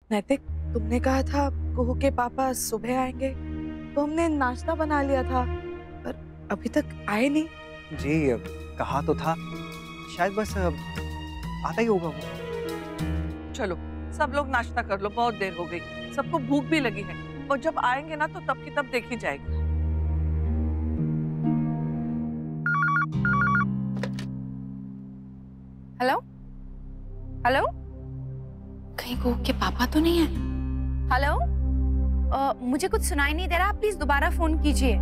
नैतिक, तुमने कहा था कुहू के पापा सुबह आएंगे, तो हमने नाश्ता बना लिया था, पर अभी तक आए नहीं। जी कहा तो था, शायद बस आता ही होगा वो। चलो सब लोग नाश्ता कर लो, बहुत देर हो गई, सबको भूख भी लगी है, और जब आएंगे ना तो तब की तब देखी जाएगी। हेलो हेलो, कहीं कुहू के पापा तो नहीं है? हेलो, मुझे कुछ सुनाई नहीं दे रहा, प्लीज दोबारा फोन कीजिए।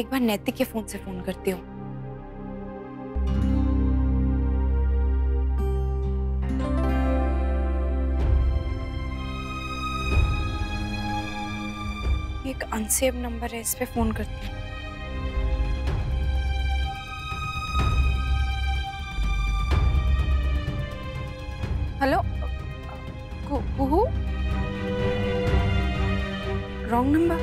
एक बार नैतिक के फोन से फोन करती हूँ। एक अनसेव नंबर है, इस पे फोन करती हूँ। हेलो कुहू, रॉन्ग नंबर।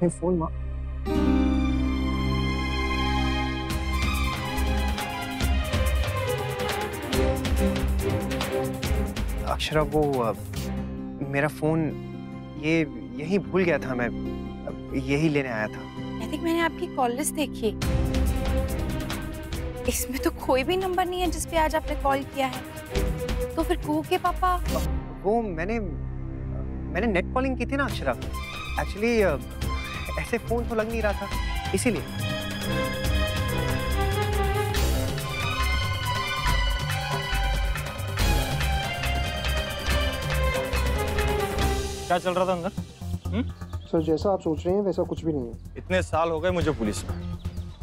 फोन माँ। अक्षरा, वो मेरा फोन यही भूल गया था, मैं यही लेने आया था। नैतिक, मैंने आपकी कॉल लिस्ट देखी, इसमें तो कोई भी नंबर नहीं है जिस पे आज आपने कॉल किया है। तो फिर कुहू के पापा? वो मैंने नेट कॉलिंग की थी ना अक्षरा, एक्चुअली ऐसे फोन तो लग नहीं रहा था, इसीलिए। क्या चल रहा था अंदर? सर, जैसा आप सोच रहे हैं वैसा कुछ भी नहीं है। इतने साल हो गए मुझे पुलिस में,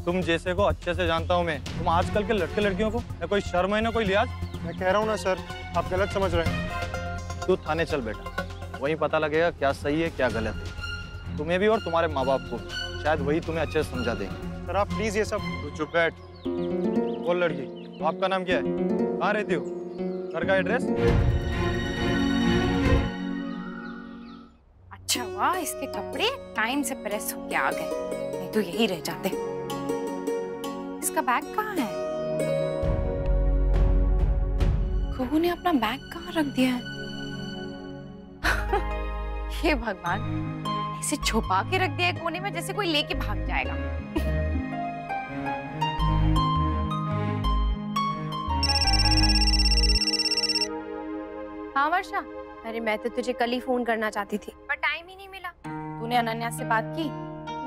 तुम जैसे को अच्छे से जानता हूँ मैं। तुम आजकल के लड़के लड़कियों को न कोई शर्म है न कोई लिहाज। मैं कह रहा हूँ ना सर, आप गलत समझ रहे हैं। तू थाने चल बेटा, वहीं पता लगेगा क्या सही है क्या गलत है, तुम्हें भी और तुम्हारे माँ बाप को। शायद वही तुम्हें अच्छे से समझा देंगे। सर आप प्लीज ये सब। तू चुप बैठ। बोल लड़की, आपका नाम क्या है, कहाँ रहती हो, घर का एड्रेस? अच्छा हुआ इसके कपड़े टाइम से प्रेस होके आ गए, नहीं तो यही रह जाते। इसका बैग कहाँ है? कुहू ने अपना बैग कहाँ रख दिया है? हे भगवान, ऐसे छुपा के रख दिया है कोने में जैसे कोई लेके भाग जाएगा। हाँ वर्षा। अरे मैं तो तुझे कल ही फोन करना चाहती थी, पर टाइम ही नहीं मिला। तूने अनन्या से बात की?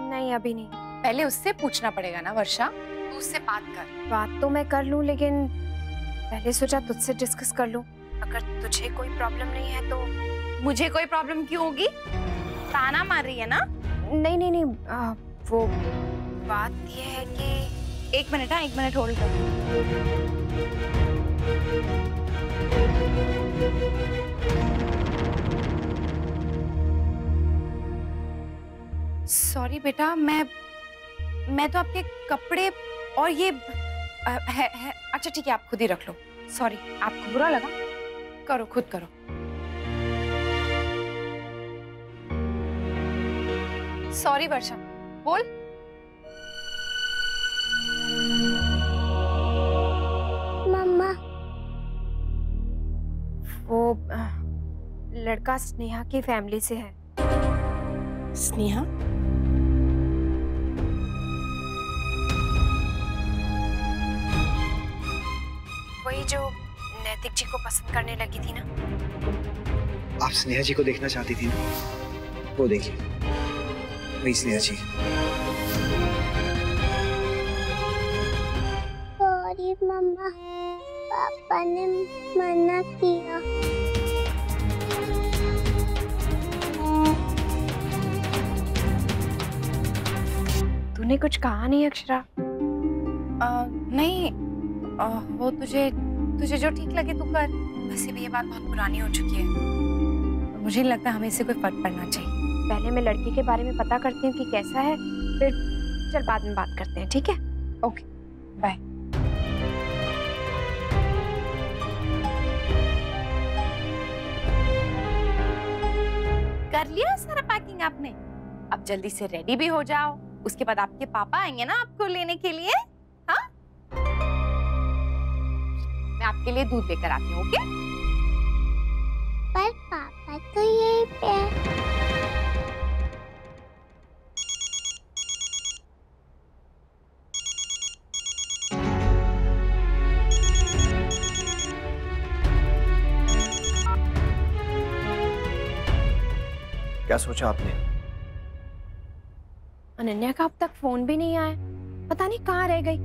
नहीं अभी नहीं। पहले उससे पूछना पड़ेगा ना वर्षा, तू उससे बात कर। बात तो मैं कर लूं, लेकिन पहले सोचा तुझसे डिस्कस कर लूं। अगर तुझे कोई प्रॉब्लम नहीं है तो। मुझे कोई प्रॉब्लम क्यों होगी? ताना मार रही है ना? नहीं नहीं नहीं, वो बात ये है कि। एक मिनट, हाँ 1 मिनट होल्ड कर। सॉरी बेटा, मैं तो आपके कपड़े और ये है। अच्छा ठीक है, आप खुद ही रख लो। सॉरी, आपको बुरा लगा? करो, खुद करो। सॉरी वर्षा, बोल। मम्मा, वो लड़का स्नेहा की फैमिली से है। स्नेहा? वही जो नैतिक जी को पसंद करने लगी थी ना। आप स्नेहा जी को देखना चाहती थी ना, वो देखिए, वही स्नेहा जी। सॉरी मम्मा, पापा ने मना किया। तूने कुछ कहा नहीं अक्षरा? नहीं, वो तुझे जो ठीक लगे तू कर। वैसे भी ये बात बहुत पुरानी हो चुकी है, मुझे नहीं लगता हमें इससे कोई फर्क पड़ना चाहिए। पहले मैं लड़की के बारे में पता करती हूँ कि कैसा है, फिर चल बाद में बात करते हैं, ठीक है? Okay, bye. कर लिया सारा पैकिंग आपने? अब जल्दी से रेडी भी हो जाओ, उसके बाद आपके पापा आएंगे ना आपको लेने के लिए। हाँ आपके लिए दूध लेकर आती हूँ, ओके? पर पापा तो यहीं पे है। क्या सोचा आपने? अनन्या का अब तक फोन भी नहीं आया, पता नहीं कहाँ रह गई।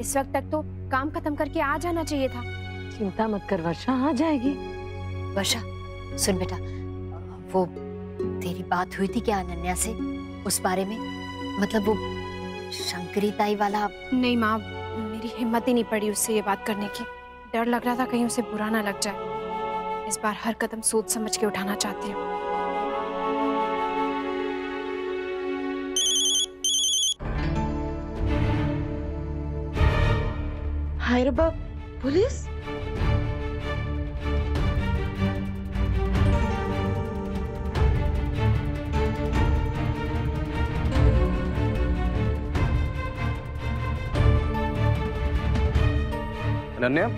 इस वक्त तक तो काम खत्म करके आ जाना चाहिए था। चिंता मत कर वर्षा, आ जाएगी। वर्षा सुन बेटा, वो तेरी बात हुई थी क्या अनन्या से उस बारे में? मतलब वो शंकरी ताई वाला? नहीं माँ, मेरी हिम्मत ही नहीं पड़ी उससे ये बात करने की। डर लग रहा था कहीं उसे बुरा ना लग जाए। इस बार हर कदम सोच समझ के उठाना चाहती हूँ। हाय रब्बा, पुलिस? अनन्या,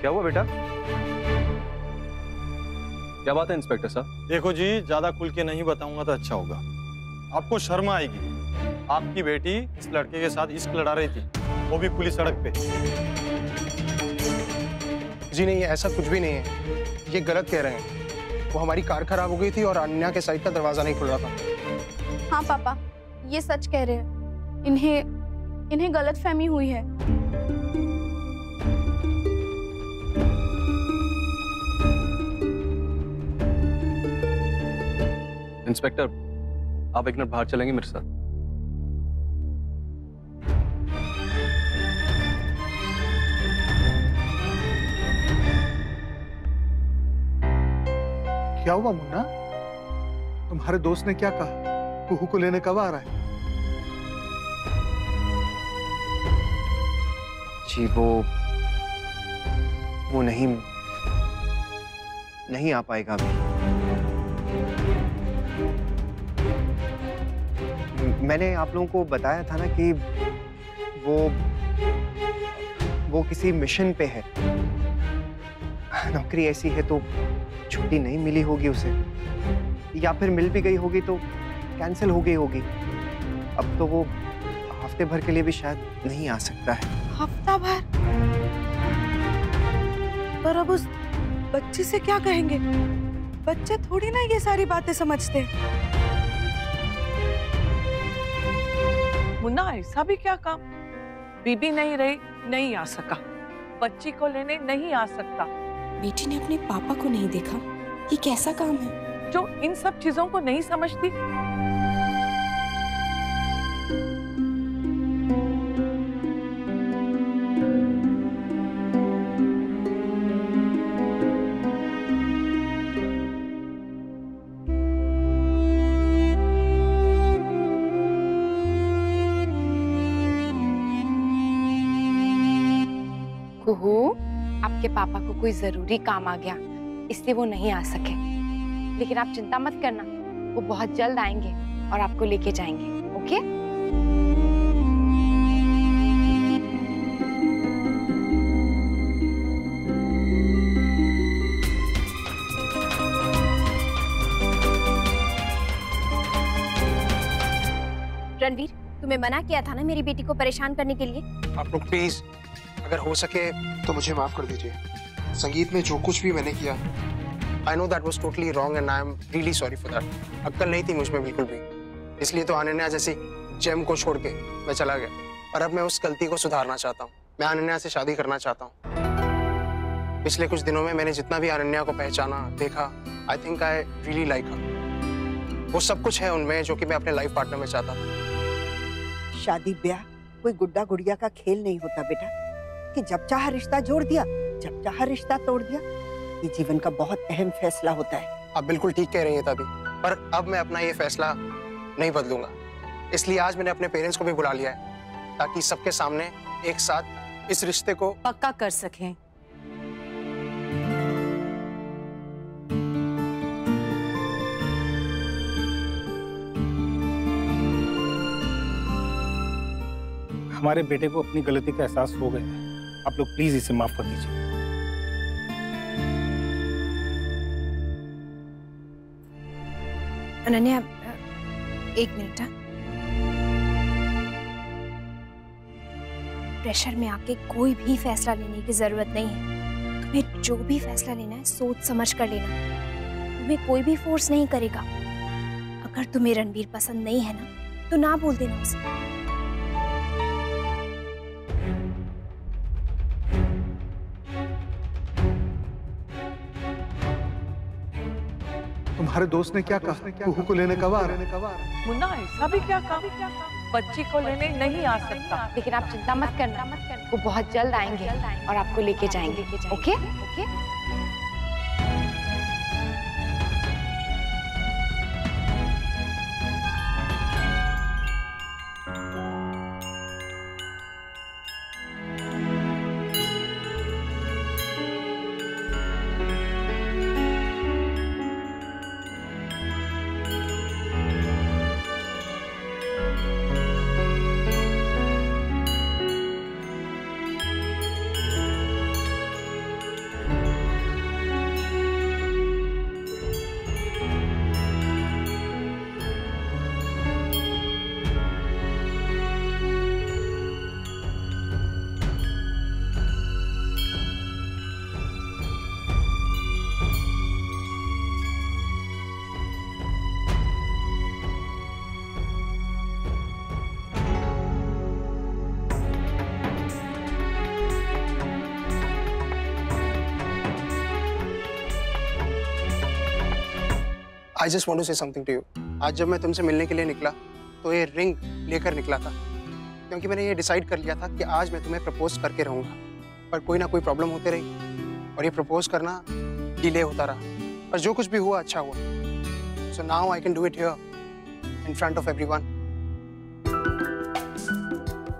क्या हुआ बेटा? क्या बात है इंस्पेक्टर साहब? देखो जी, ज्यादा खुल के नहीं बताऊंगा तो अच्छा होगा। आपको शर्म आएगी। आपकी बेटी इस लड़के के साथ इश्क लड़ा रही थी, वो भी खुली सड़क पे। जी नहीं, ऐसा कुछ भी नहीं है, ये गलत कह रहे हैं। वो हमारी कार खराब हो गई थी और अनन्या के साइड का दरवाजा नहीं खुल रहा था। हाँ पापा, ये सच कह रहे हैं। इन्हें गलतफहमी हुई है। इंस्पेक्टर, आप एक मिनट बाहर चलेंगे मेरे साथ? क्या हुआ मुन्ना? तुम्हारे दोस्त ने क्या कहा? कुहू को लेने कब आ रहा है? जी वो नहीं आ पाएगा अभी। मैंने आप लोगों को बताया था ना कि वो किसी मिशन पे है। नौकरी ऐसी है तो छुट्टी नहीं मिली होगी उसे, या फिर मिल भी गई होगी तो कैंसिल हो गई होगी। अब तो वो हफ्ते भर के लिए भी शायद नहीं आ सकता है। हफ्ता भर? पर अब उस बच्ची से क्या कहेंगे? बच्चे थोड़ी ना ये सारी बातें समझते। मुन्ना, ऐसा भी क्या काम? बीबी नहीं रही, नहीं आ सका, बच्ची को लेने नहीं आ सकता। बेटी ने अपने पापा को नहीं देखा, ये कैसा काम है जो इन सब चीजों को नहीं समझती? कुहू, आपके पापा को कोई जरूरी काम आ गया, इसलिए वो नहीं आ सके। लेकिन आप चिंता मत करना, वो बहुत जल्द आएंगे और आपको लेके जाएंगे, ओके? रणवीर, तुम्हें मना किया था ना मेरी बेटी को परेशान करने के लिए। आप लोग प्लीज, अगर हो सके तो मुझे माफ कर दीजिए। संगीत में जो कुछ भी मैंने किया, I know that was totally wrong and I am really sorry for that. अक्ल नहीं थी मुझ में बिल्कुल भी, इसलिए तो अनन्या जैसी जेम को छोड़ के मैं चला गया। और अब मैं उस गलती को सुधारना चाहता हूँ। मैं अनन्या से शादी करना चाहता हूँ। पिछले कुछ दिनों में मैंने जितना भी अनन्या को पहचाना, देखा, I think I really like her. वो सब कुछ है उनमें जो कि मैं अपने लाइफ पार्टनर में चाहता था। शादी ब्याह कोई गुड्डा गुड़िया का खेल नहीं होता बेटा, कि जब चाह रिश्ता जोड़ दिया, जब चाह रिश्ता तोड़ दिया। ये जीवन का बहुत अहम फैसला होता है। आप बिल्कुल ठीक कह रही हैं तभी, पर अब मैं अपना ये फैसला नहीं बदलूंगा। इसलिए आज मैंने अपने पेरेंट्स को भी बुला लिया है, ताकि सबके सामने एक साथ इस रिश्ते को पक्का कर सकें। हमारे बेटे को अपनी गलती का एहसास हो गया है। आप लोग प्लीज इसे माफ कर दीजिए। अनन्या, एक मिनट। प्रेशर में आके कोई भी फैसला लेने की जरूरत नहीं है। तुम्हें जो भी फैसला लेना है सोच समझ कर लेना। तुम्हें कोई भी फोर्स नहीं करेगा। अगर तुम्हें रणवीर पसंद नहीं है ना तो ना बोल देना उसे। तुम्हारे दोस्त ने क्या कहा? कुहू को लेने कब आ रहे हैं? मुन्ना, ऐसा भी क्या काम? बच्ची को लेने नहीं आ सकता। लेकिन आप चिंता मत करना, वो बहुत जल्द आएंगे और आपको लेके जाएंगे। Okay okay. I just want to say something to you. आज जब मैं तुमसे मिलने के लिए निकला तो ये रिंग लेकर निकला था, क्योंकि मैंने ये डिसाइड कर लिया था कि आज मैं तुम्हें प्रपोज करके रहूँगा। पर कोई ना कोई प्रॉब्लम होती रही और ये प्रपोज करना डिले होता रहा। पर जो कुछ भी हुआ अच्छा हुआ। So now I can do it here in front of everyone.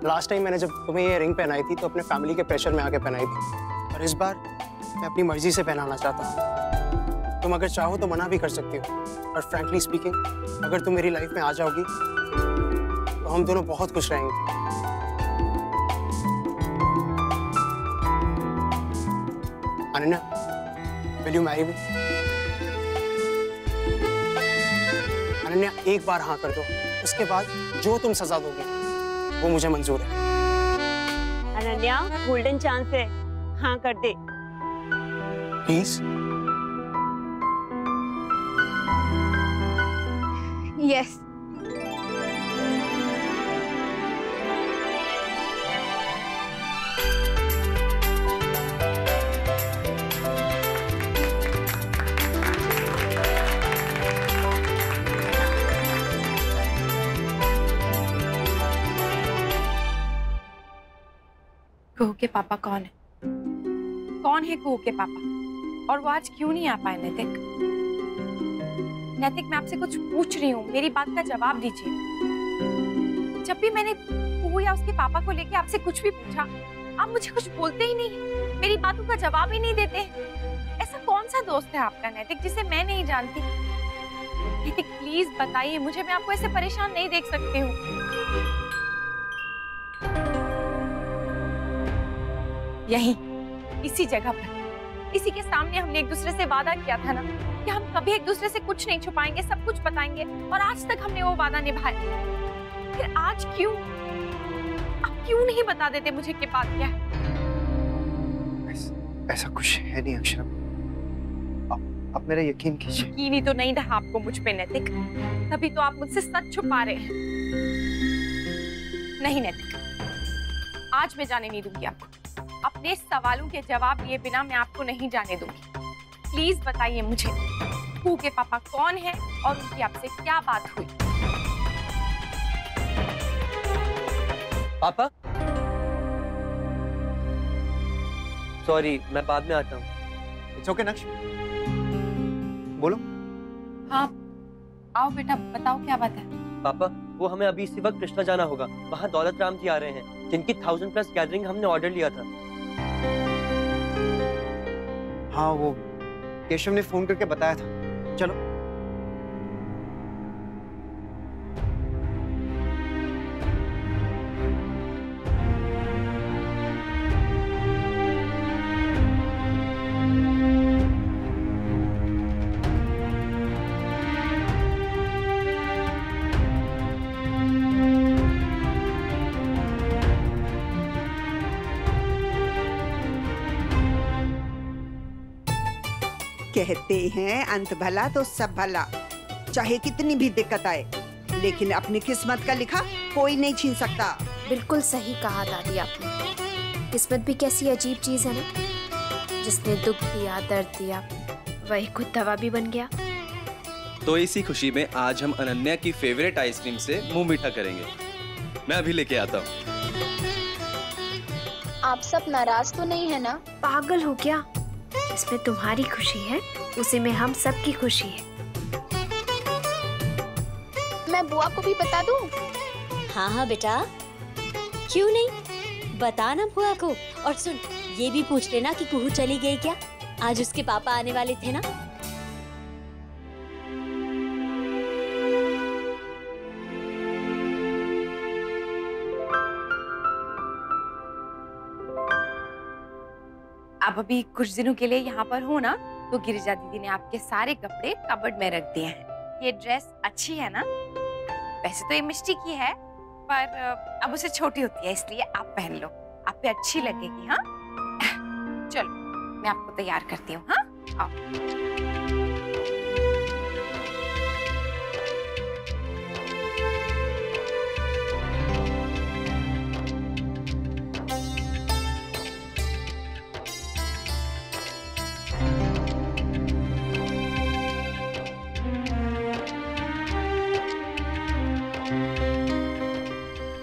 Last time मैंने जब तुम्हें ये रिंग पहनाई थी तो अपने फैमिली के प्रेशर में आके पहनाई थी, और इस बार मैं अपनी मर्जी से पहनाना चाहता हूँ। तुम अगर चाहो तो मना भी कर सकती हो, और फ्रैंकली स्पीकिंग अगर तुम मेरी लाइफ में आ जाओगी तो हम दोनों बहुत खुश रहेंगे। Ananya, will you marry me? Ananya, एक बार हाँ कर दो, उसके बाद जो तुम सजा दोगे वो मुझे मंजूर है। अनन्या, गोल्डन चांस है, हाँ कर दे प्लीज। यस। कुहू के पापा कौन है? कौन है कुहू के पापा? और वो आज क्यों नहीं आ पाए? नैतिक, नैतिक, मैं आपसे कुछ पूछ रही हूँ, मेरी बात का जवाब दीजिए। जब भी मैंने कुहू या उसके पापा को लेके आपसे कुछ भी पूछा, आप मुझे कुछ बोलते ही नहीं, मेरी बातों का जवाब ही नहीं देते। ऐसा कौन सा दोस्त है आपका नैतिक जिसे मैं नहीं जानती? नैतिक, प्लीज बताइए मुझे, मैं आपको ऐसे परेशान नहीं देख सकती हूँ। यहीं इसी जगह पर, इसी के सामने हमने एक दूसरे से वादा किया था ना कि हम कभी एक दूसरे से कुछ नहीं छुपाएंगे, सब कुछ बताएंगे, और आज तक हमने वो वादा निभाया। फिर आज क्यों? आप क्यों नहीं बता देते मुझे कि बात क्या है? ऐसा कुछ है नहीं अक्षरा, आप मेरा यकीन कीजिए। यकीन ही तो नहीं रहा आपको मुझ पे नैतिक, तभी तो आप मुझसे सच छुपा रहे हैं। नहीं नैतिक, आज मैं जाने नहीं दूंगी आपको। अपने सवालों के जवाब दिए बिना मैं आपको नहीं जाने दूंगी। प्लीज बताइए मुझे, कुहू के पापा कौन है और उनकी आपसे क्या बात हुई? पापा, सॉरी, मैं बाद में आता हूँ। इट्स ओके नक्श, बोलो। हाँ, आओ बेटा, बताओ क्या बात है। पापा, वो हमें अभी इसी वक्त कृष्णा जाना होगा। वहाँ दौलत राम जी आ रहे हैं, जिनकी 1000+ गैदरिंग हमने ऑर्डर लिया था। हाँ, वो केशव ने फोन करके बताया था। चलो। कहते हैं अंत भला तो सब भला। चाहे कितनी भी दिक्कत आए, लेकिन अपनी किस्मत का लिखा कोई नहीं छीन सकता। बिल्कुल सही कहा दादी आपने। किस्मत भी कैसी अजीब चीज है ना, जिसने दुख दिया, दर्द दिया, वही खुद दवा भी बन गया। तो इसी खुशी में आज हम अनन्या की फेवरेट आइसक्रीम से मुंह मीठा करेंगे। मैं अभी लेके आता हूँ। आप सब नाराज तो नहीं है ना? पागल हो क्या? इसमें तुम्हारी खुशी है, उसी में हम सबकी खुशी है। मैं बुआ को भी बता दूं? हाँ हाँ बेटा, क्यों नहीं, बता ना बुआ को। और सुन, ये भी पूछ लेना कि कुहू चली गई क्या? आज उसके पापा आने वाले थे ना। आप अभी कुछ दिनों के लिए यहाँ पर हो ना, तो गिरिजा दीदी ने आपके सारे कपड़े कबर्ड में रख दिए हैं। ये ड्रेस अच्छी है ना? वैसे तो ये मिष्टी की है, पर अब उसे छोटी होती है, इसलिए आप पहन लो, आप पे अच्छी लगेगी। हाँ चलो, मैं आपको तैयार करती हूँ। हाँ आओ।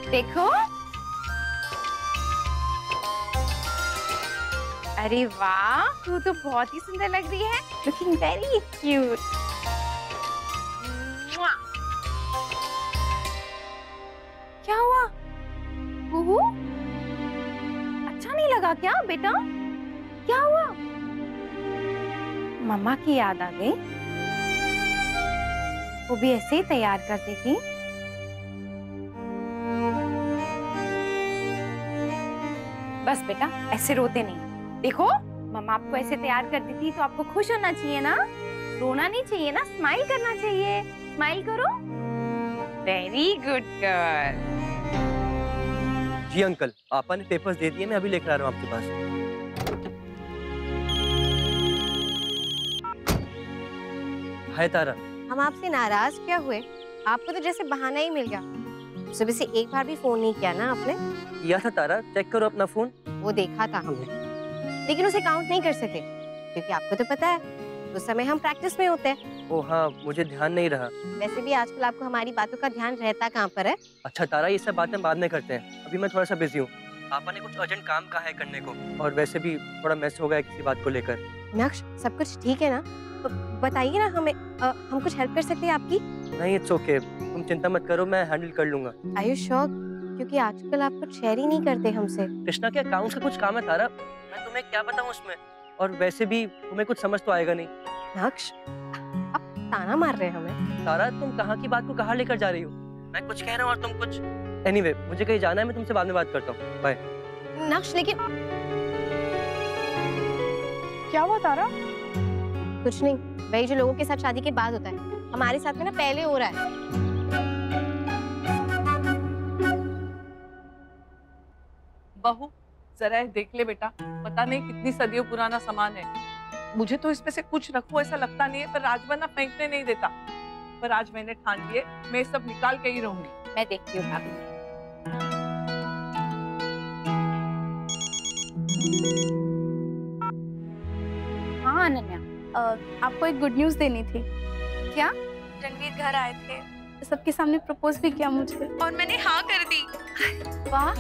देखो, अरे वाह, तू तो बहुत ही सुंदर लग रही है। Looking very cute. क्या हुआ बूबू? अच्छा नहीं लगा क्या बेटा? क्या हुआ? मम्मा की याद आ गई? वो भी ऐसे ही तैयार कर देगी। बस बेटा, ऐसे रोते नहीं। देखो, मम्मा आपको ऐसे तैयार कर दी थी तो आपको खुश होना चाहिए ना, रोना नहीं चाहिए ना, स्माइल करना चाहिए। स्माइल करो। Very good girl. जी अंकल, पापा ने पेपर्स दे दिए, मैं अभी लेकर आ रहा हूँ आपके पास। हाय तारा। हम आपसे नाराज क्या हुए? आपको तो जैसे बहाना ही मिल गया। सुबह से एक बार भी फोन नहीं किया ना आपने? किया था तारा, चेक करो अपना फोन। वो देखा था हमने, लेकिन उसे काउंट नहीं कर सके, क्योंकि आपको तो पता है उस समय हम प्रैक्टिस में होते हैं। ओ हाँ, मुझे ध्यान नहीं रहा। वैसे भी आजकल आपको हमारी बातों का ध्यान रहता कहाँ पर है? अच्छा तारा, ये सब बातें बाद में करते हैं, अभी मैं थोड़ा सा बिजी हूँ। पापा ने कुछ अर्जेंट काम कहा है करने को, और वैसे भी थोड़ा मैस हो गया किसी बात को लेकर। नक्श, सब कुछ ठीक है ना? तो बताइए ना हमें, हम कुछ हेल्प कर सकते हैं आपकी? नहीं, इट्स ओके, तुम चिंता मत करो, मैं हैंडल कर लूंगा। Are you sure? क्योंकि आजकल आप कुछ शेयर ही नहीं करते हमसे। कृष्णा के अकाउंट्स का कुछ काम है तारा, मैं तुम्हें क्या बताऊं उसमें, और वैसे भी तुम्हें कुछ समझ तो आएगा नहीं। नक्श, आप ताना मार रहे हैं हमें। तारा, तुम कहाँ की बात को कहाँ लेकर जा रही हो? मैं कुछ कह रहा हूँ और तुम कुछ। एनीवे, मुझे कहीं जाना है, मैं तुमसे बाद में बात करता हूँ। बाय। नक्श, लेकिन क्या हुआ तारा? कुछ नहीं, वही जो लोगों के साथ शादी के बाद होता है, हमारे साथ में ना पहले हो रहा है। बहू, जरा देख ले बेटा, पता नहीं कितनी सदियों पुराना सामान है। मुझे तो इसमें से कुछ रखूं ऐसा लगता नहीं है, पर राजवन ना फेंकने नहीं देता। पर आज मैंने ठान लिए, मैं सब निकाल के ही रहूंगी। मैं देखती हूँ भाभी। हाँ अनन्या, आपको एक गुड न्यूज देनी थी। क्या? रणवीर घर आए थे, सबके सामने प्रपोज भी किया मुझे, और मैंने हाँ कर दी। वाह,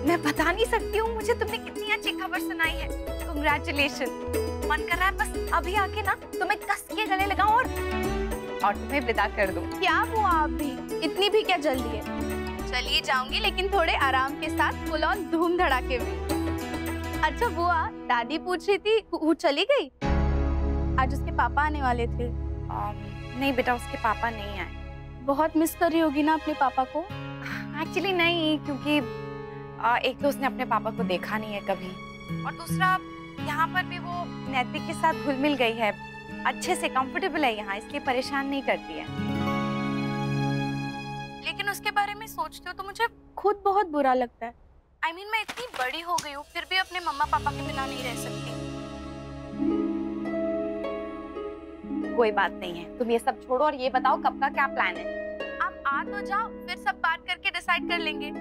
मैं बता नहीं सकती हूँ, मुझे तुमने कितनी अच्छी खबर सुनाई है। कांग्रेचुलेशन। मन कर रहा है बस अभी आके ना तुम्हें कस के गले लगाऊं और तुम्हें विदा कर दूं। क्या हुआ, आप भी इतनी भी क्या जल्दी है? चलिए जाऊंगी, लेकिन थोड़े आराम के साथ, फुल ऑन धूम धड़ाके में। अच्छा बुआ, दादी पूछ रही थी वो चली गई? आज उसके पापा आने वाले थे। नहीं बेटा, उसके पापा नहीं आए। बहुत मिस कर रही होगी ना अपने पापा को? एक्चुअली नहीं, क्योंकि एक तो उसने अपने पापा को देखा नहीं है कभी, और दूसरा यहाँ पर भी वो नैतिक के साथ घुल मिल गई है, अच्छे से कंफर्टेबल है यहाँ, इसलिए परेशान नहीं करती है। लेकिन उसके बारे में सोचते हो तो मुझे खुद बहुत बुरा लगता है। I mean, मैं इतनी बड़ी हो गई हूँ, फिर भी अपने मम्मा पापा के बिना नहीं रह सकती। कोई बात नहीं है, तुम ये सब छोड़ो और ये बताओ कब का क्या प्लान है। आप आ तो जाओ, फिर सब बात करके डिसाइड कर लेंगे।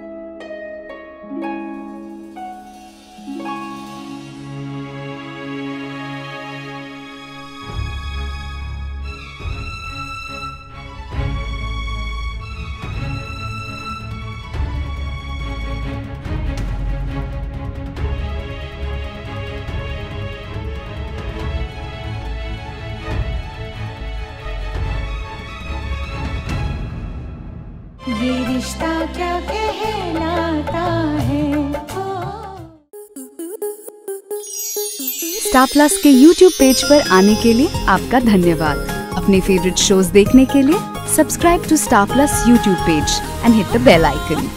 ये रिश्ता क्या कहलाता है। स्टार प्लस के YouTube पेज पर आने के लिए आपका धन्यवाद। अपने फेवरेट शोज देखने के लिए subscribe to Star Plus YouTube page and hit the bell icon.